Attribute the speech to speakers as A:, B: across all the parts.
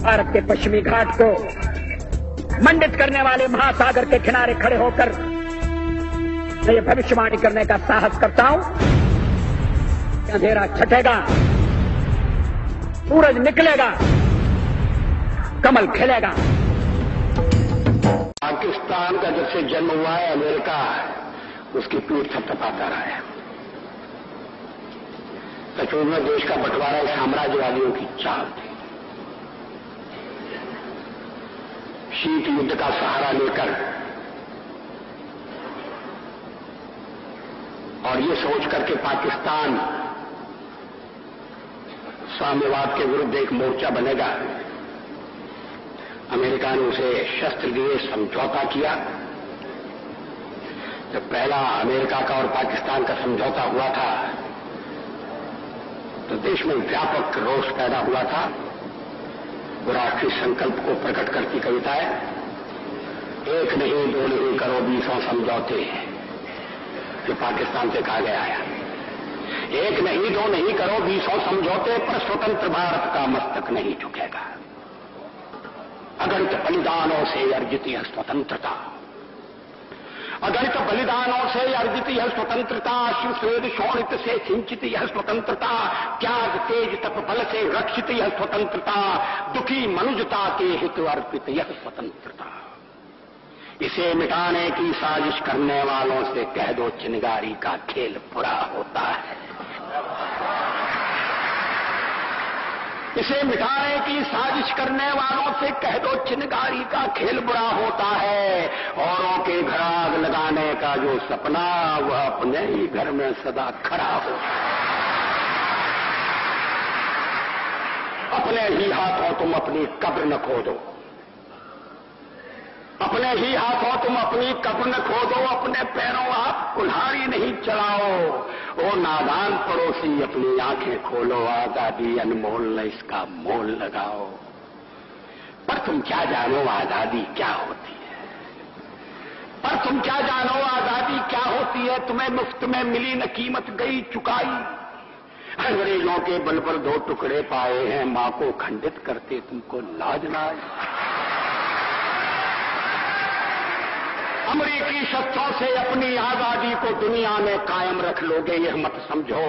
A: भारत के पश्चिमी घाट को मंडित करने वाले महासागर के किनारे खड़े होकर मैं ये भविष्यवाणी करने का साहस करता हूं, अंधेरा छटेगा, सूरज निकलेगा, कमल खिलेगा।
B: पाकिस्तान का जब से जन्म हुआ है, अमेरिका उसकी पीठ थपथपाता रहा है। सचमुच में देश का बंटवारा साम्राज्यवादियों की चाल थी। शीत युद्ध का सहारा लेकर और ये सोच करके पाकिस्तान साम्यवाद के विरुद्ध एक मोर्चा बनेगा, अमेरिका ने उसे शस्त्र दिए, समझौता किया। जब पहला अमेरिका का और पाकिस्तान का समझौता हुआ था तो देश में व्यापक रोष पैदा हुआ था। वो राष्ट्रीय संकल्प को प्रकट करती कविता है, एक नहीं दो नहीं करो 20 समझौते, जो पाकिस्तान से कहा गया है। एक नहीं दो नहीं करो 20 समझौते, पर स्वतंत्र भारत का मस्तक नहीं झुकेगा। अगणित बलिदानों से अर्जित यह स्वतंत्रता, अगणित बलिदानों से अर्जित यह स्वतंत्रता, शिव स्वेद शोणित से सिंचित यह स्वतंत्रता, त्याग तेज तप बल से रक्षित यह स्वतंत्रता, दुखी मनुजता के हित अर्पित यह स्वतंत्रता। इसे मिटाने की साजिश करने वालों से कह दो चिनगारी का खेल बुरा होता है। इसे मिटाने की साजिश करने वालों से कह दो चिनगारी का खेल बुरा होता है। औरों के घर आग लगाने का जो सपना, वह अपने ही घर में सदा खड़ा हो। अपने ही हाथों तुम अपनी कब्र न खोदो, अपने ही हाथों तुम अपनी कब्र न खोदो, अपने पैरों आप कुल्हाड़ी नहीं चलाओ। ओ नादान पड़ोसी अपनी आंखें खोलो, आजादी अनमोल न इसका मोल लगाओ। पर तुम क्या जानो आजादी क्या होती है, पर तुम क्या जानो आजादी क्या होती है। तुम्हें मुफ्त में मिली न कीमत गई चुकाई, अंग्रेजों के बल पर 2 टुकड़े पाए हैं, मां को खंडित करते तुमको लाज ना आई। अमेरिकी शस्त्रों से अपनी आजादी को दुनिया में कायम रख लोगे यह मत समझो।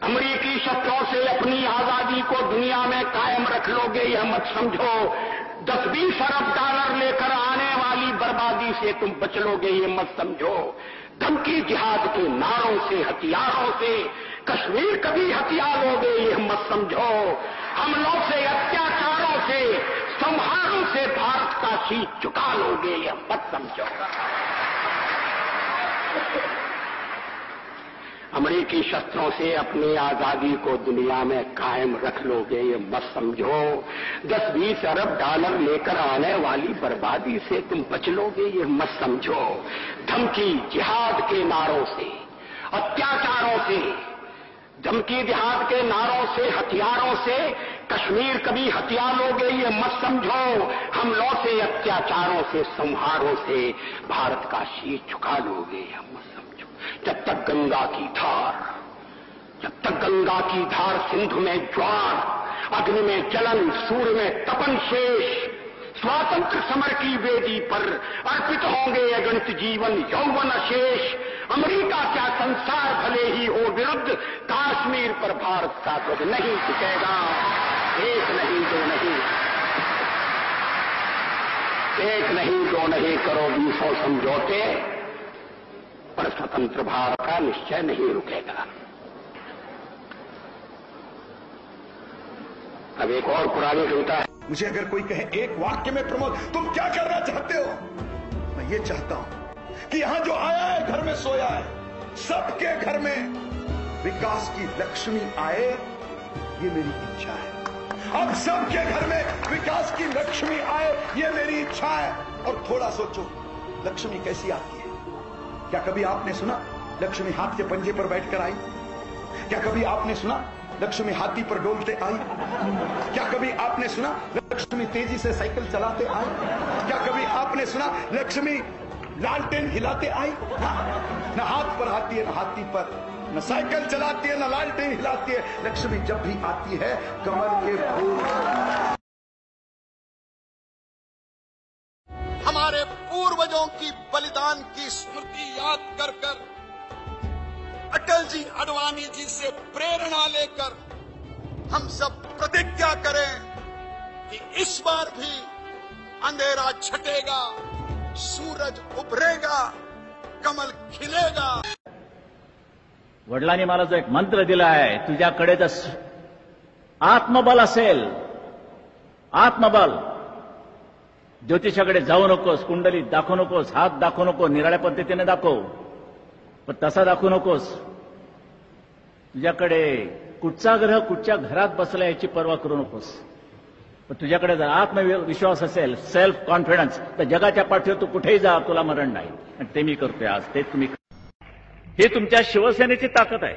B: अमेरिकी शस्त्रों से अपनी आजादी को दुनिया में कायम रख लोगे यह मत समझो। 10-20 अरब डॉलर लेकर आने वाली बर्बादी से तुम बच लोगे यह मत समझो। धमकी जिहाद के नारों से, हथियारों से कश्मीर कभी हथियार लोगे यह मत समझो। हमलों से, अत्याचारों से, संहारों से भारत का शीश झुका लोगे यह मत समझो। अमेरिकी शस्त्रों से अपनी आजादी को दुनिया में कायम रख लोगे ये मत समझो। 10-20 अरब डॉलर लेकर आने वाली बर्बादी से तुम बच लोगे ये मत समझो। धमकी जिहाद के नारों से, अत्याचारों से, धमकी जिहाद के नारों से, हथियारों से कश्मीर कभी हथियार लोगे ये मत समझो। हमलों से, अत्याचारों से, संहारों से भारत का शीश झुका लोगे यह मत समझो। जब तक गंगा की धार, जब तक गंगा की धार सिंधु में ज्वार, अग्नि में जलन, सूर्य में तपन शेष, स्वातंत्र समर की वेदी पर अर्पित होंगे अगणित जीवन यौवन अशेष। अमेरिका क्या संसार भले ही हो विरुद्ध, कश्मीर पर भारत का ध्वज नहीं झुकेगा। एक नहीं दो नहीं, एक नहीं दो नहीं करो 20 समझौते, पर स्वतंत्र भारत का निश्चय नहीं रुकेगा। अब एक और पुरानी कविता है।
C: मुझे अगर कोई कहे एक वाक्य में प्रमोद तुम क्या करना चाहते हो, मैं ये चाहता हूं कि यहां जो आया है घर में सोया है, सबके घर में विकास की लक्ष्मी आए, ये मेरी इच्छा है। अब सबके घर में विकास की लक्ष्मी आए, ये मेरी इच्छा है। और थोड़ा सोचो, लक्ष्मी कैसी आती है? क्या कभी आपने सुना लक्ष्मी हाथ के पंजे पर बैठकर आई? क्या कभी आपने सुना लक्ष्मी हाथी पर डोलते आई? क्या कभी आपने सुना लक्ष्मी तेजी से साइकिल चलाते आई? क्या कभी आपने सुना लक्ष्मी लालटेन हिलाते आई? न हाथ पर आती है, न हाथी पर, न साइकिल चलाती है, न लालटेन हिलाती है। लक्ष्मी जब भी आती है कमल के फूल शहीदों की बलिदान की स्मृति याद कर कर, अटल जी अडवाणी जी से प्रेरणा लेकर हम सब प्रतिज्ञा करें कि इस बार भी अंधेरा छटेगा, सूरज उभरेगा, कमल खिलेगा।
D: वडिलांनी मला जो एक मंत्र दिला आहे, तुझ्याकडे जर आत्मबल असेल, आत्मबल, ज्योतिषाकडे जाऊ नकोस, कुंडली दाखवू नकोस, हात दाखवू नको, निराळ्या पद्धतीने दाखव, पण तसा दाखवू नकोस. तुझ्याकडे कुठचा ग्रह कुठच्या घरात बसला याची पर्वा करू नकोस. पण तुझ्याकडे जर आत्मविश्वास असेल, सेल्फ कॉन्फिडन्स, तर जगाच्या पाठीवर तू कुठेही जा, तुला मरण नाही. आणि ते मी करतोय आज, ते तुम्ही. ही तुमच्या शिवसेनेची ताकद आहे.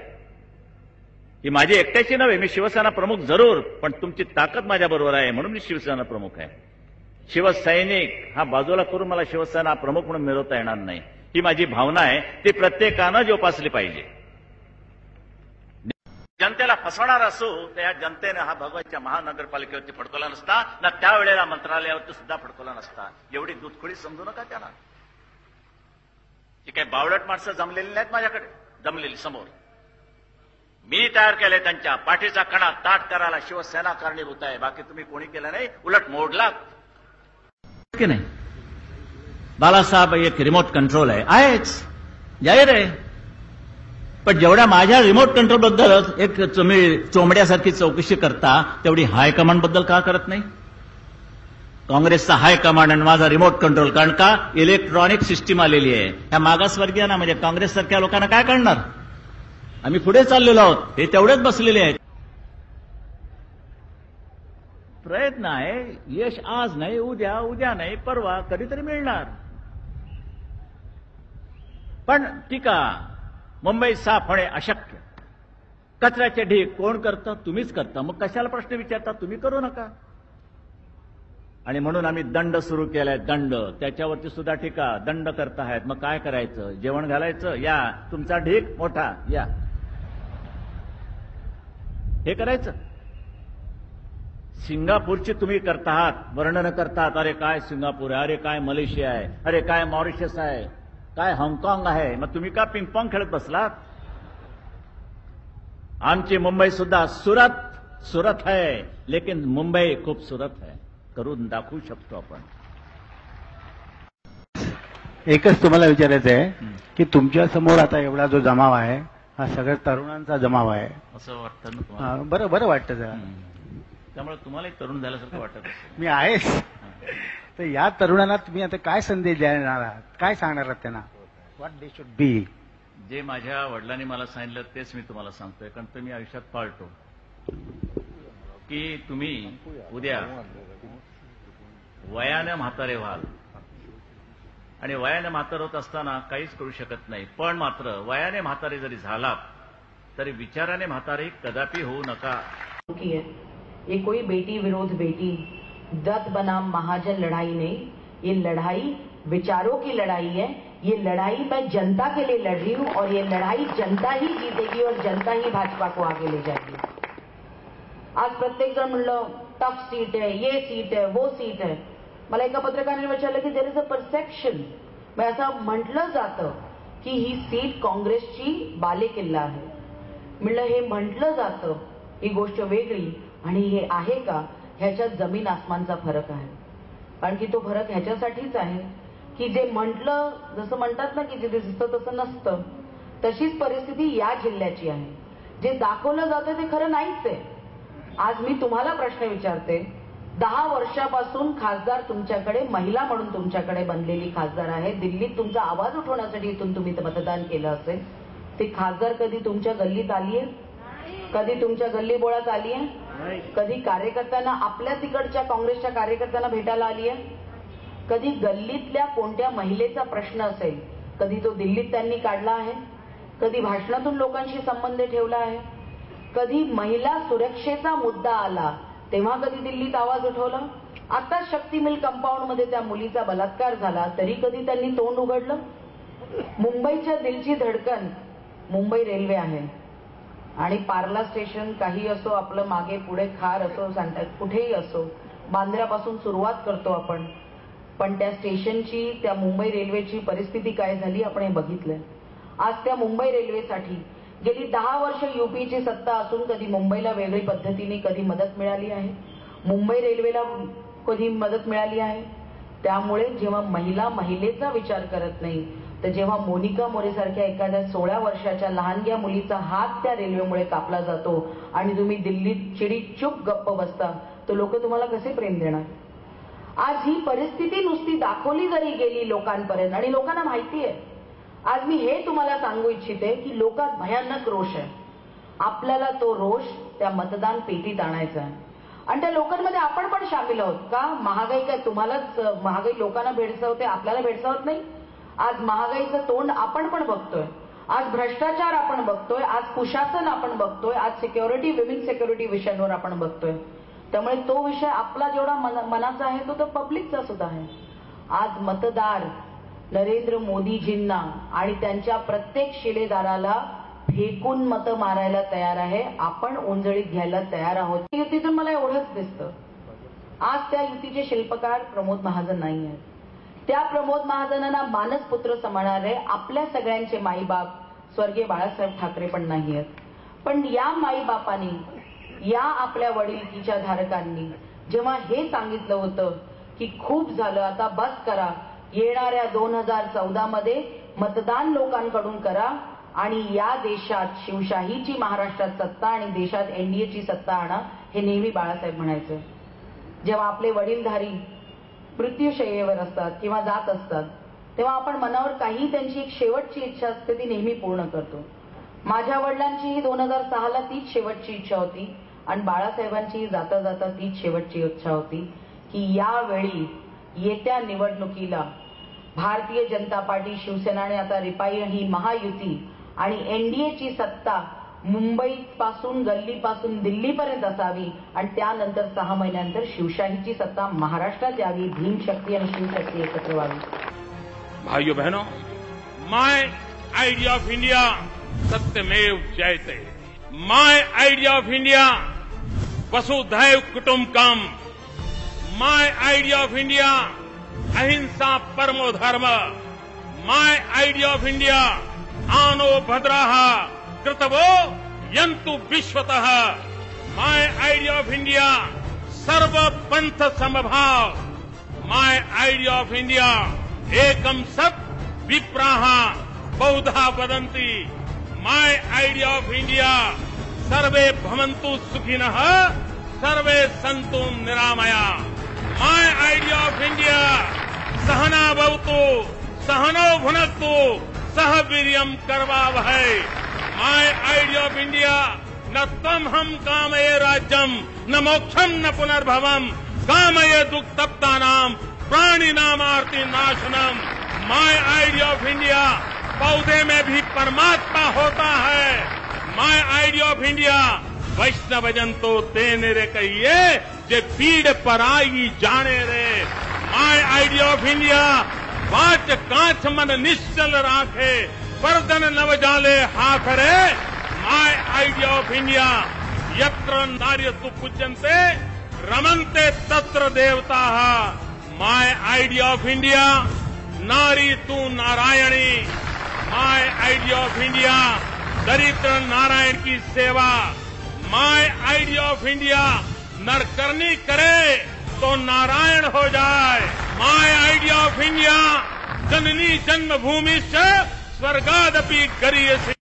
D: ही माझी एकट्याची नव्हे. मी शिवसेना प्रमुख जरूर, पण तुमची ताकद माझ्या बरोबर आहे म्हणून मी शिवसेना प्रमुख आहे. शिवसैनिक हा बाजूला करून मला शिवसेना प्रमुख म्हणून मिळवता येणार नाही. ही माझी भावना आहे, ती प्रत्येकानं जोपासली पाहिजे. जनतेला फसवणार असो तर या जनतेने हा भगवानच्या महानगरपालिकेवरती फडकवला नसता ना, त्यावेळेला मंत्रालयावरती सुद्धा फडकवला नसता. एवढी दूधखोळी समजू नका त्यांना. ही काही बावळट माणसं जमलेली नाहीत माझ्याकडे, जमलेली समोर. मी तयार केले त्यांच्या पाठीचा कणा ताट करायला शिवसेना कारणीभूत आहे. बाकी तुम्ही कोणी केलं नाही, उलट मोडला की नाही. बाळासाहेब एक रिमोट कंट्रोल आहेच, जाहीर आहे. पण जेवढ्या माझ्या रिमोट कंट्रोल बद्दल एक तुम्ही चोमड्यासारखी चौकशी करता, तेवढी हायकमांड बद्दल का करत नाही? काँग्रेसचा हायकमांड आणि माझा रिमोट कंट्रोल. कारण का इलेक्ट्रॉनिक सिस्टीम आलेली आहे. ह्या मागासवर्गीयांना म्हणजे काँग्रेससारख्या लोकांना काय कळणार? आम्ही पुढे चाललेलो आहोत, हे तेवढेच बसलेले आहेत. प्रयत्न आहे, यश आज नाही, उद्या, उद्या नाही, परवा कधीतरी मिळणार. पण टीका, मुंबई साफ होणे अशक्य, कचऱ्याचे ढीग कोण करतं? तुम्हीच करता. मग कशाला प्रश्न विचारता? तुम्ही करू नका. आणि म्हणून आम्ही दंड सुरू केलाय. दंड, त्याच्यावरती सुद्धा टीका. दंड करतायत, मग काय करायचं? जेवण घालायचं? या. तुमचा ढीग मोठा, या. हे करायचं. सिंगापूरची तुम्ही करताहात, वर्णन करतात. अरे काय सिंगापूर आहे, अरे काय मलेशिया आहे, अरे काय मॉरिशस आहे, काय हाँगकाँग आहे. मग तुम्ही का पिंगपॉंग खेळत बसलात? आमची मुंबई सुद्धा सुरत है, लेकिन मुंबई खूबसूरत है. करून दाखवू शकतो आपण.
E: एकच तुम्हाला विचारायचं आहे की तुमच्या समोर आता एवढा जो जमाव आहे, हा सगळ्या तरुणांचा जमाव आहे
D: असं वाटतं ना तुम्हाला?
E: बरं वाटतं जरा.
D: त्यामुळे तुम्हाला तरुण झाल्यासारखं वाटत असेल.
E: मी आहेच. तर या तरुणांना तुम्ही आता काय संदेश देणार आहात, काय सांगणार आहात त्यांना? What they should be?
D: जे माझ्या वडिलांनी मला सांगितलं तेच मी तुम्हाला सांगतोय, कारण ते मी आयुष्यात पाळतो. की तुम्ही उद्या वयाने म्हातारे व्हाल, आणि वयाने म्हातार होत असताना काहीच करू शकत नाही. पण मात्र वयाने म्हातारे जरी झालात तरी विचाराने म्हातारे कदापि होऊ नका.
F: ये कोई बेटी विरोध बेटी, दत्त बनाम महाजन लड़ाई नहीं, ये लड़ाई विचारों की लड़ाई है. ये लड़ाई मैं जनता के लिए लड़ रही हूं और ये लड़ाई जनता ही जीतेगी और जनता ही भाजपा को आगे ले जाएगी. आज प्रत्येक जण म्हणलं टफ सीट है, ये सीट है, वो सीट है. मला एका पत्रकाराने विचारलं की देयर इज अ परसेप्शन, म्हणजे असं म्हटलं जातं की ही सीट काँग्रेसची बालेकिल्ला आहे. म्हणलं हे म्हटलं जातं, ही गोष्ट वेगळी, आणि हे आहे का, ह्याच्यात जमीन आसमानचा फरक आहे. कारण की तो फरक ह्याच्यासाठीच आहे की जे म्हटलं, जसं म्हणतात ना की जे दिसतं तसं नसतं, तशीच परिस्थिती या जिल्ह्याची आहे. जे दाखवलं जातं ते खरं नाहीच आहे. आज मी तुम्हाला प्रश्न विचारते, 10 वर्षापासून खासदार तुमच्याकडे, महिला म्हणून तुमच्याकडे बनलेली खासदार आहे. दिल्लीत तुमचा आवाज उठवण्यासाठी इथून तुम्ही मतदान केलं असेल. ती खासदार कधी तुमच्या गल्लीत आलीये? कधी तुमच्या गल्ली बोळात आलीये? कधी कार्यकर्त्यांना, आपल्या तिकडच्या काँग्रेसच्या कार्यकर्त्यांना भेटायला आलीये? कधी गल्लीतल्या कोणत्या महिलेचा प्रश्न असेल, कधी तो दिल्लीत त्यांनी काढला आहे? कधी भाषणातून लोकांशी संबंध ठेवला आहे? कधी महिला सुरक्षेचा मुद्दा आला तेव्हा कधी दिल्लीत आवाज उठवला? आता शक्ती मिल कंपाऊंड मध्ये त्या मुलीचा बलात्कार झाला तरी कधी त्यांनी तोंड उघडलं? मुंबईच्या दिलची धडकन मुंबई रेल्वे आहे, आणि पार्ला स्टेशन काही असो, आपलं मागे पुढे खार असो, सांगतात कुठेही असो, बांद्र्यापासून सुरुवात करतो आपण. पण त्या स्टेशनची, त्या मुंबई रेल्वेची परिस्थिती काय झाली आपण हे बघितलंय. आज त्या मुंबई रेल्वेसाठी गेली 10 वर्ष युपीची सत्ता असून कधी मुंबईला वेगळी पद्धतीने कधी मदत मिळाली आहे, मुंबई रेल्वेला कधी मदत मिळाली आहे. त्यामुळे जेव्हा महिलेचा विचार करत नाही, तर जेव्हा मोनिका मोरेसारख्या एखाद्या 16 वर्षाच्या लहानग्या मुलीचा हात त्या रेल्वेमुळे कापला जातो आणि तुम्ही दिल्लीत चिडीचूप गप्प बसता, तर लोक तुम्हाला कसे प्रेम देणार. आज ही परिस्थिती नुसती दाखवली जरी गेली लोकांपर्यंत, आणि लोकांना माहिती आहे. आज मी हे तुम्हाला सांगू इच्छिते की लोकात भयानक रोष आहे. आपल्याला तो रोष त्या मतदान पेटीत आणायचा आहे आणि त्या लोकांमध्ये आपण पण सामील आहोत का. महागाई काय तुम्हालाच, महागाई लोकांना भेडसावते, आपल्याला भेडसावत नाही. आज महागाईचं तोंड आपण पण बघतोय, आज भ्रष्टाचार आपण बघतोय, आज कुशासन आपण बघतोय, आज सिक्युरिटी, विमेन सिक्युरिटी विषयांवर आपण बघतोय. त्यामुळे तो विषय आपला जेवढा मनाचा आहे तो पब्लिकचा सुद्धा आहे. आज मतदार नरेंद्र मोदीजींना आणि त्यांच्या प्रत्येक शिलेदाराला फेकून मतं मारायला तयार आहे. आपण ओंजळीत घ्यायला तयार आहोत. युतीतून मला एवढंच दिसतं. आज त्या युतीचे शिल्पकार प्रमोद महाजन नाही आहेत. त्या प्रमोद महाजनांना मानसपुत्र समजणारे आपल्या सगळ्यांचे माईबाप स्वर्गीय बाळासाहेब ठाकरे पण नाही आहेत. पण या माईबापांनी, या आपल्या वडिलकीच्या धारकांनी जेव्हा हे सांगितलं होतं की खूप झालं, आता बस करा, येणाऱ्या 2014 मध्ये मतदान लोकांकडून करा आणि या देशात शिवशाहीची महाराष्ट्रात सत्ता आणि देशात एनडीएची सत्ता आणा, हे नेहमी बाळासाहेब म्हणायचे. जेव्हा आपले वडीलधारी मृत्यूशय्येवर असतात किंवा जात असतात, तेव्हा आपण मनावर काही त्यांची एक शेवटची इच्छा असते, ती नेहमी पूर्ण करतो. माझ्या वडिलांचीही 2006ला तीच शेवटची इच्छा होती आणि बाळासाहेबांचीही जाता जाता तीच शेवटची इच्छा होती की यावेळी येत्या निवडणुकीला भारतीय जनता पार्टी, शिवसेना आणि आता रिपाई ही महायुती आणि एनडीएची सत्ता मुंबईपासून, गल्लीपासून दिल्लीपर्यंत असावी आणि त्यानंतर 6 महिन्यानंतर शिवशाहीची सत्ता महाराष्ट्रात यावी. भीमशक्ती आणि शिवशक्ती एकत्र व्हावी.
G: भाइयों बहनों, माय आइडिया ऑफ इंडिया सत्यमेव जयते. माय आइडिया ऑफ इंडिया वसुधैव कुटुंबकम. माय आइडिया ऑफ इंडिया अहिंसा परमो धर्म. माय आइडिया ऑफ इंडिया आनो भद्राः कृतवो यन्तु विश्वतः. माय आइडिया ऑफ इंडिया सर्व पंथ समभाव. माय आइडिया ऑफ इंडिया एकम सत् विप्राः बहुधा वदन्ति. माय आइडिया ऑफ इंडिया सर्वे भवन्तु सुखिनः सर्वे सन्तु निरामया. माय आइडिया ऑफ इंडिया सहना भवतु सहनौ भुनक्तु सह वीर्यं करवावहै. माय आइडिया ऑफ इंडिया न त्वं हम कामये राज्यम न मोक्षम न पुनर्भवम कामये दुःखतप्तानां प्राणिनामार्ति नाशनम. माय आइडिया ऑफ इंडिया पौधे में भी परमात्मा होता है. माय आइडिया ऑफ इंडिया वैष्णवजन तो तेने रे कहिए जे पीड़ पराई जाने रे. माय आइडिया ऑफ इंडिया वाच कांच मन निश्चल राखे पर्दन नव जाले हाथ रे. माय आइडिया ऑफ इंडिया यत्र नार्यस्तु पूज्यन्ते रमन्ते तत्र देवताः. माय आइडिया ऑफ इंडिया नारी तू नारायणी. माय आइडिया ऑफ इंडिया दरिद्र नारायण की सेवा. माय आइडिया ऑफ इंडिया नरकर्णी करे तो नारायण हो जाए. माय idea of India Janani Janmabhoomi say स्वर्गादपि गरीयसी.